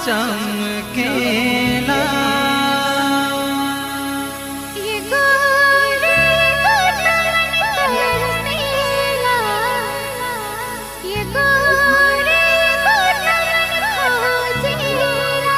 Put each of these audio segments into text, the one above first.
चमकेला। ये गोरे घुटन तरसेला, ये गोरे घुटन खोजेला।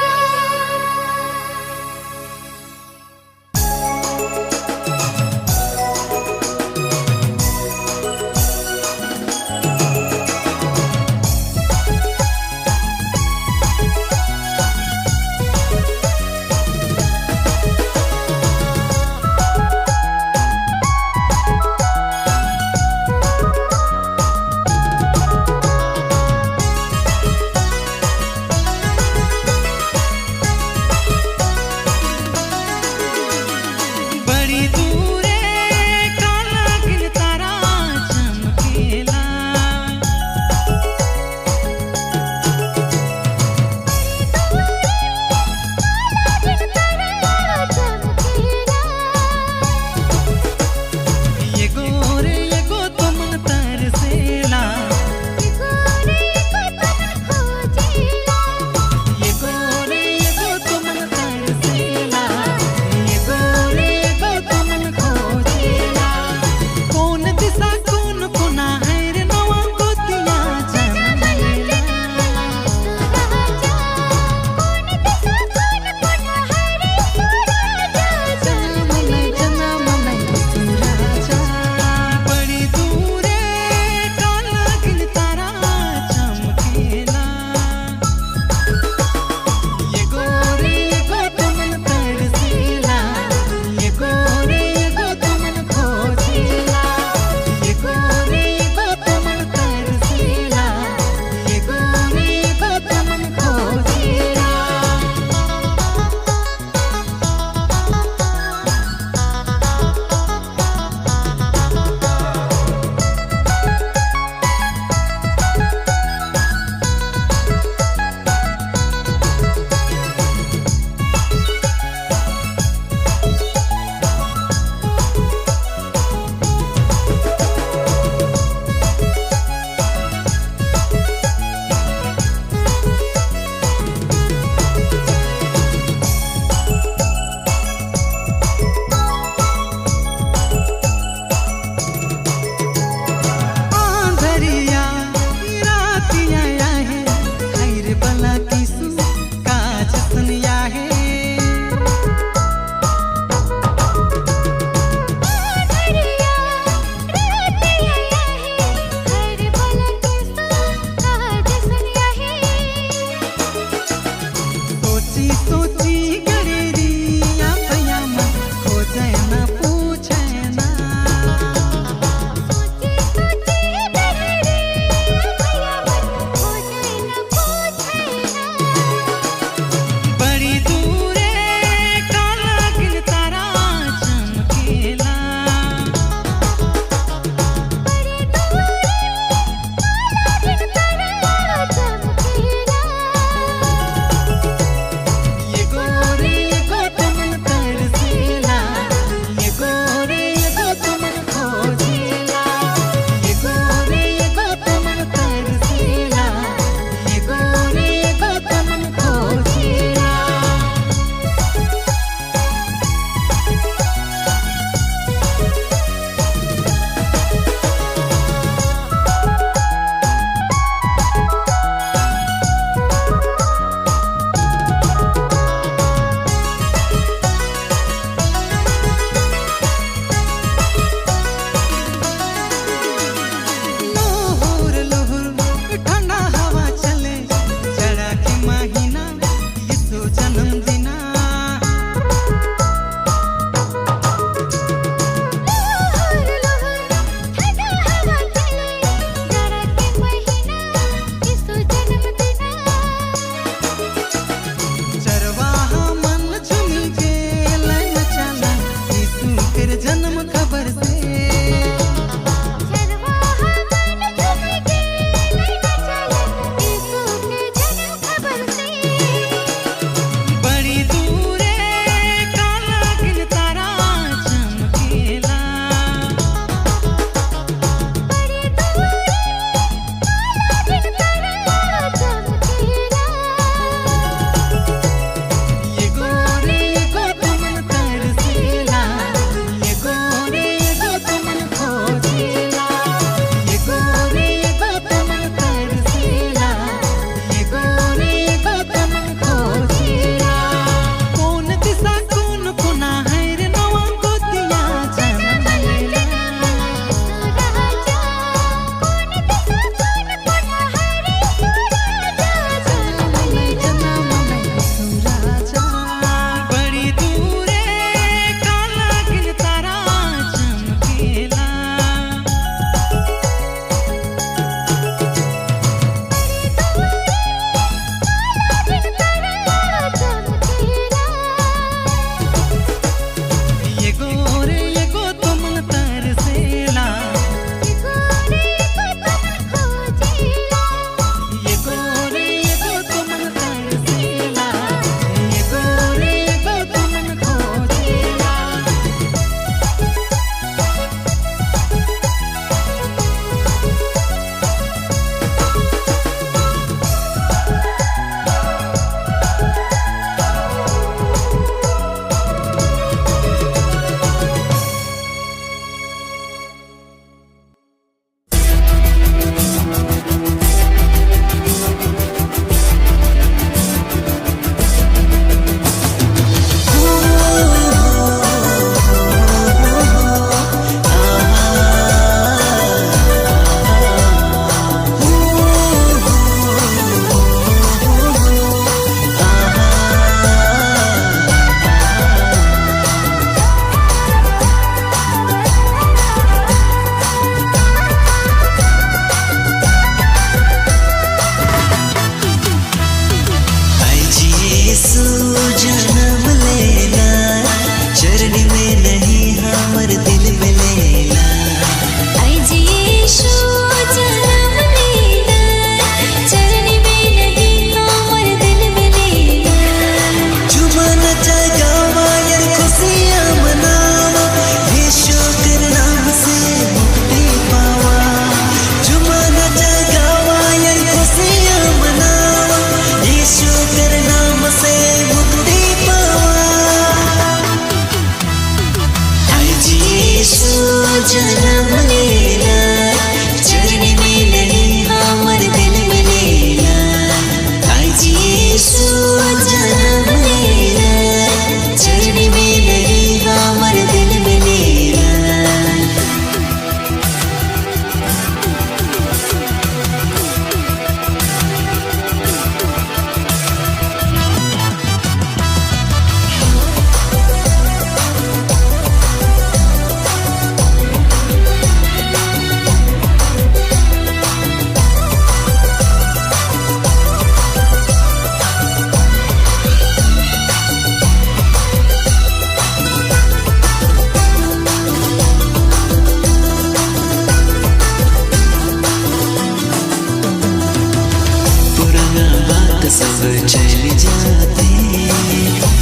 चल जाते,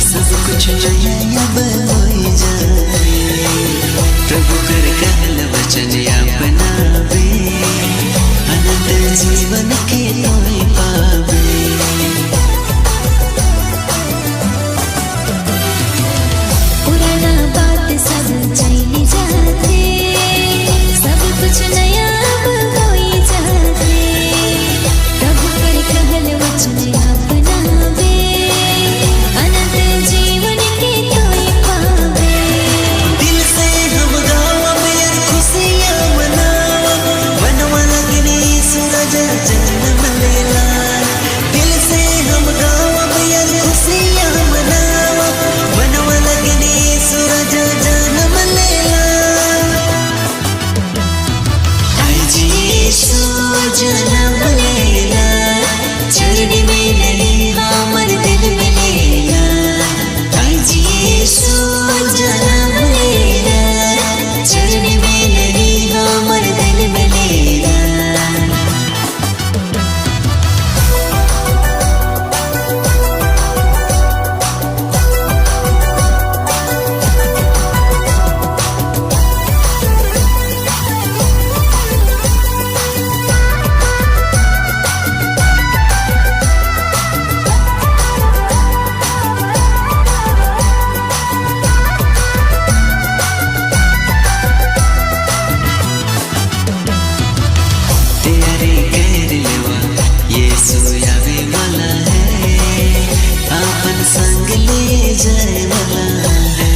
सब कुछ नया अब हो जाए। प्रभु कर कहल वचन अपनावे, अनंत जीवन के तोय पावे। पुराना बात सब चल जाते, सब कुछ नया अब हो जाते। प्रभु कर कहल वचन अपनावे, अनंत जीवन के तोय पावे। दिल से हम गावब यार खुशियाँ मनावब, बनवा लगनी सूरज जन्म लेला। दिल से हम गावब यार खुशियाँ मनावब, बनवा लगनी सूरज जन्म लेला। आज यीशु जन्म लेला, चरनी में नहीं हमर दिल में लेला। आज यीशु जन्म लेला, चरनी में नहीं हमर दिल में लेला। तैयारी कर लेवा, यीशु आवे वाला है, आपन संग ले जाए वाला है।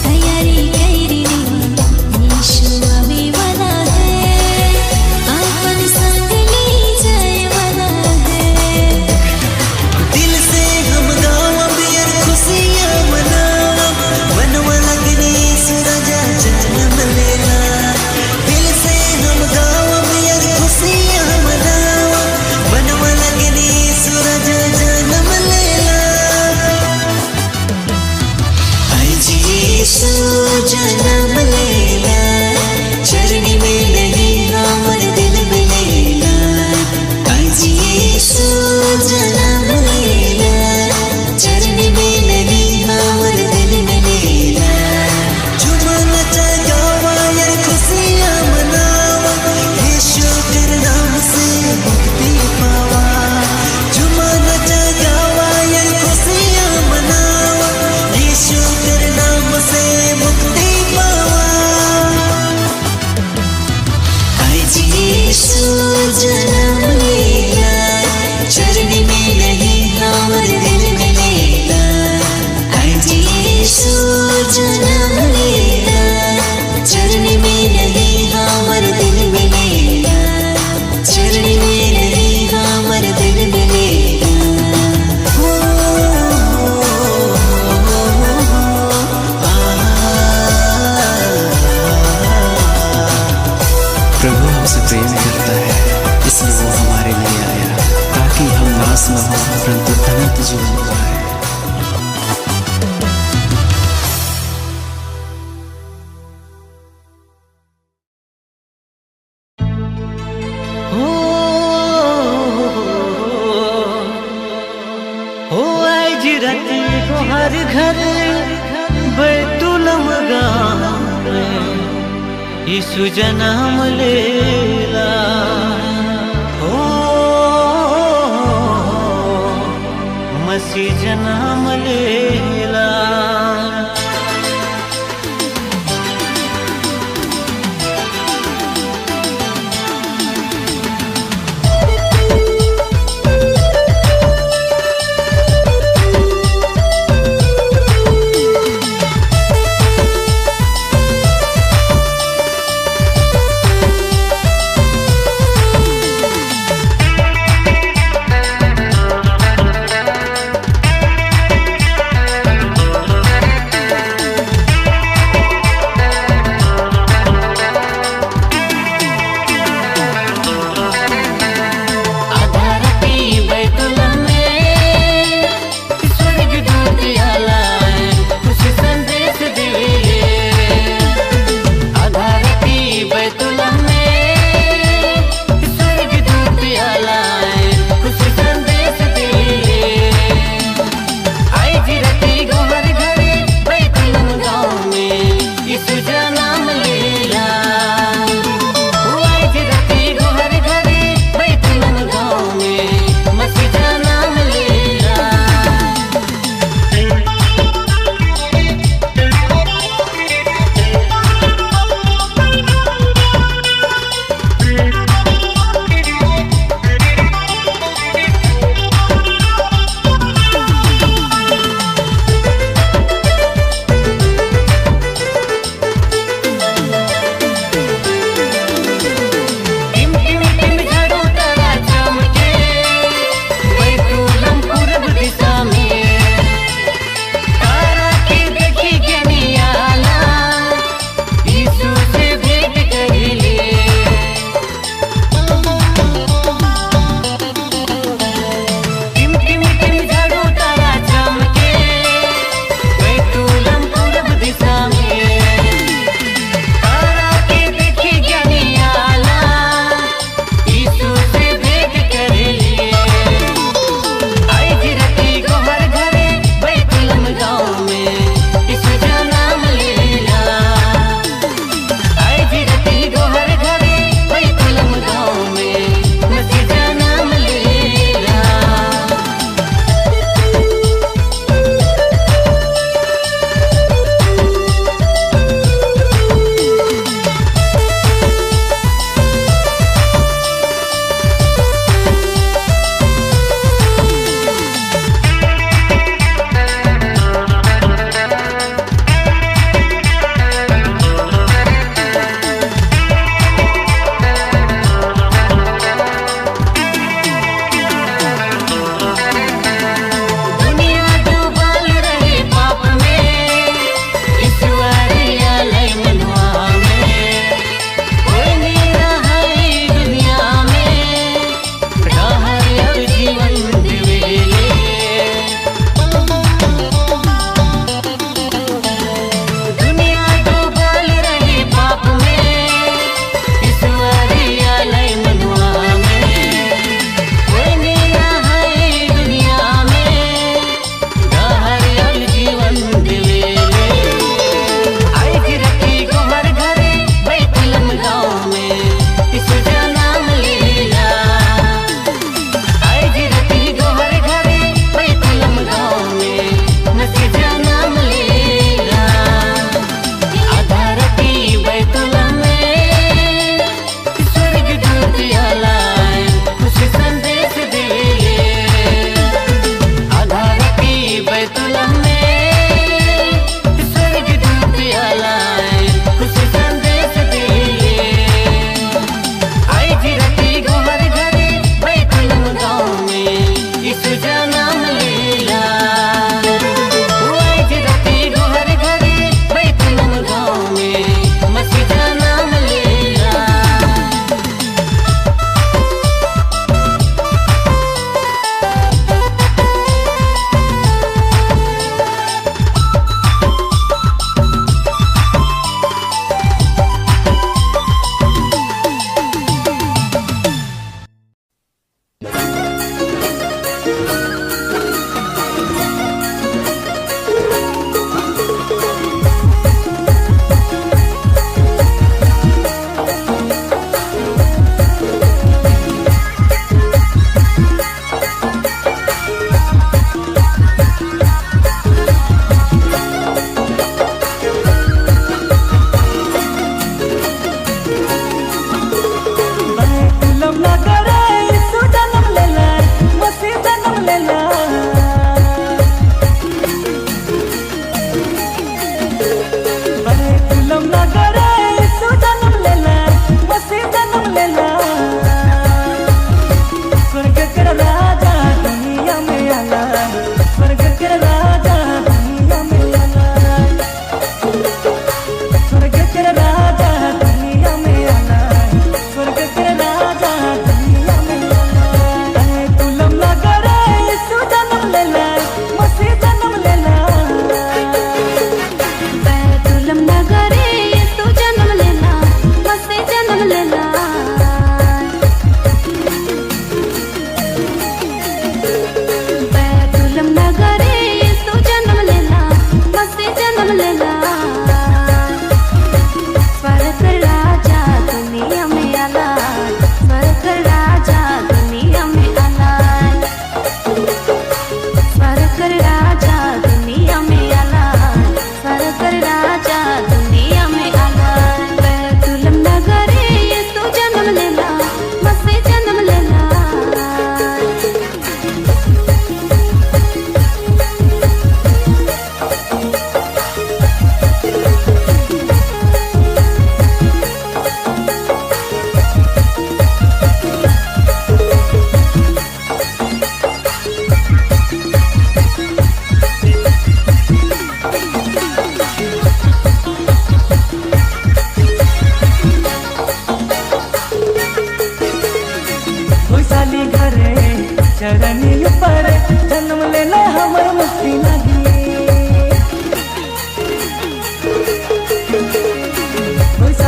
तैयारी कर लेवा, यीशु आवे वाला है, आपन संग ले जाए वाला है। दिल से हम गावब यार खुशियाँ मनावब, बनवा लगनी सूरज जन्म लेला। दिल से हम गावब यार खुशियाँ मनावब, बनवा लगनी सूरज जन्म लेला। आज यीशु जन्म लेला, चरनी में नहीं हमर दिल में लेला। आज यीशु जन्म लेला, चरनी में नहीं हमर दिल में लेला। झूमा नचा गावा यार खुशियाँ मनावा, यीशु के नाम से मुक्ति पावा। झूमा नचा गावा यार खुशियाँ मनावा, यीशु के नाम से मुक्ति पावा। आज यीशु जन्म लेला, चरनी में नहीं हमर दिल में लेला। आज यीशु जन्म लेला, चरनी में नहीं हमर दिल में लेला। चरनी में नहीं हमर दिल में लेला। हो, प्रभु हमसे प्रेम करता है, इसलिए वो हमारे लिए आया, ताकि हम नाश न हो परंतु अनंत जीवन पाए। हो आज रात को हर घर बैतुलम गाँव में यीशु जन्म लेला। हो मसीह जन्म लेला।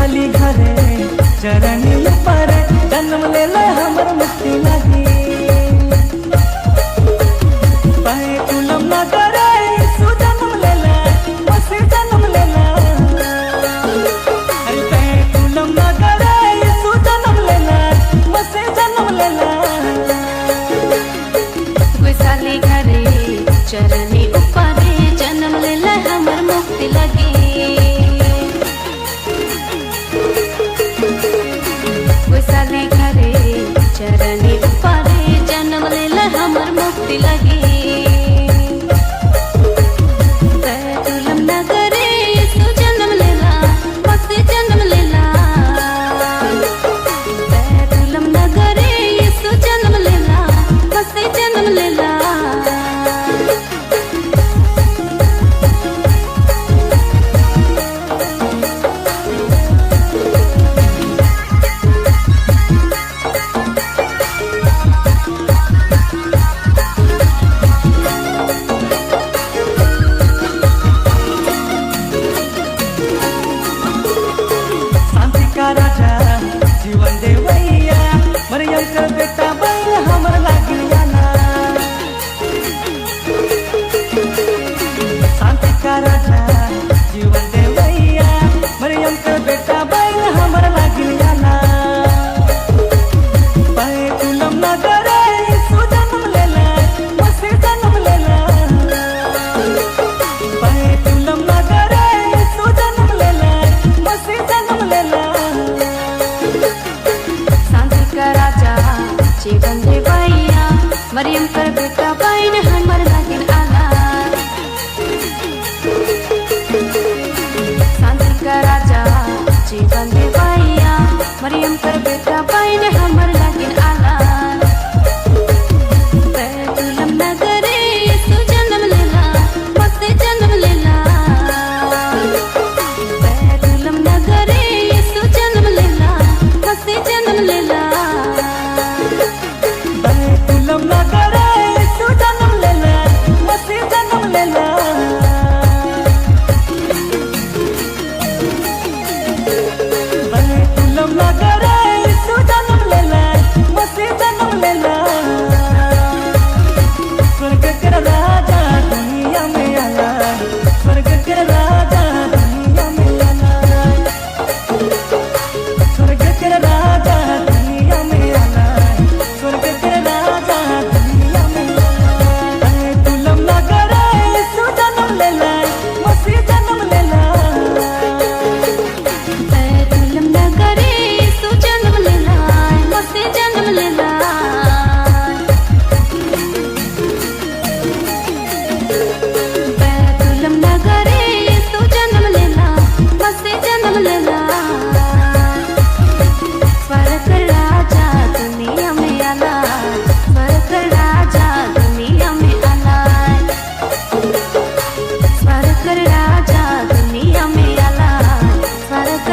साली घरे चरनी पर जन्म ले ले हमर मुक्ति लगी पाए तुलम न करे सु जन्म ले ले मसी जन्म ले ले अरे पाए तुलम न करे सु जन्म ले ले मसी जन्म ले ले कोई साली घरे चरनी ऊपर जन्म ले ले हमर मुक्ति लगी साली घरे चरनी ऊपर जन्म ले ले हमर मुक्ति लगी तुलम न करे सु जन्म लेला मस्ती जन्म लेला तुलम न करे सु जन्म लेला मस्ती जन्म लेला राजा जीवन देवैया मरियम का बेटा बन हमर लागिया ना शांति का राजा जीवन देवैया मरियम का बेटा बन हमर लागिया ना पाए तुलम न करे सु जन्म ले ले मसी जन्म ले ले पाए तुलम न करे सु जन्म ले ले मसी जन्म ले ले राजा जीवन देवैया मरियम कर बेटा बहन हमर लागिन आला शांति का राजा जीवन देवैया मरियम कर बेटा बहन हमर लागिन आला तुलम न करे सु जन्म लेला मस्ती जन्म लेला तुलम न करे सु जन्म लेला मस्ती जन्म लेला तुलम न करे सु जन्म ले ले मसी जन्म ले ले तुलम न करे सु जन्म ले ले मसी जन्म ले ले स्वर्ग के राजा दुनिया में आया स्वर्ग के राजा दुनिया में आया स्वर्ग के राजा दुनिया में आया स्वर्ग के राजा दुनिया में आया तुलम न करे सु जन्म ले ले मसी जन्म ले ले तुलम न करे सु जन्म लेला मस्ती जन्म लेला तुलम न करे सु जन्म लेला मस्ती जन्म लेला स्वर्ग राजा दुनिया में आला स्वर्ग राजा दुनिया में आला स्वर्ग राजा दुनिया में आला स्वर्ग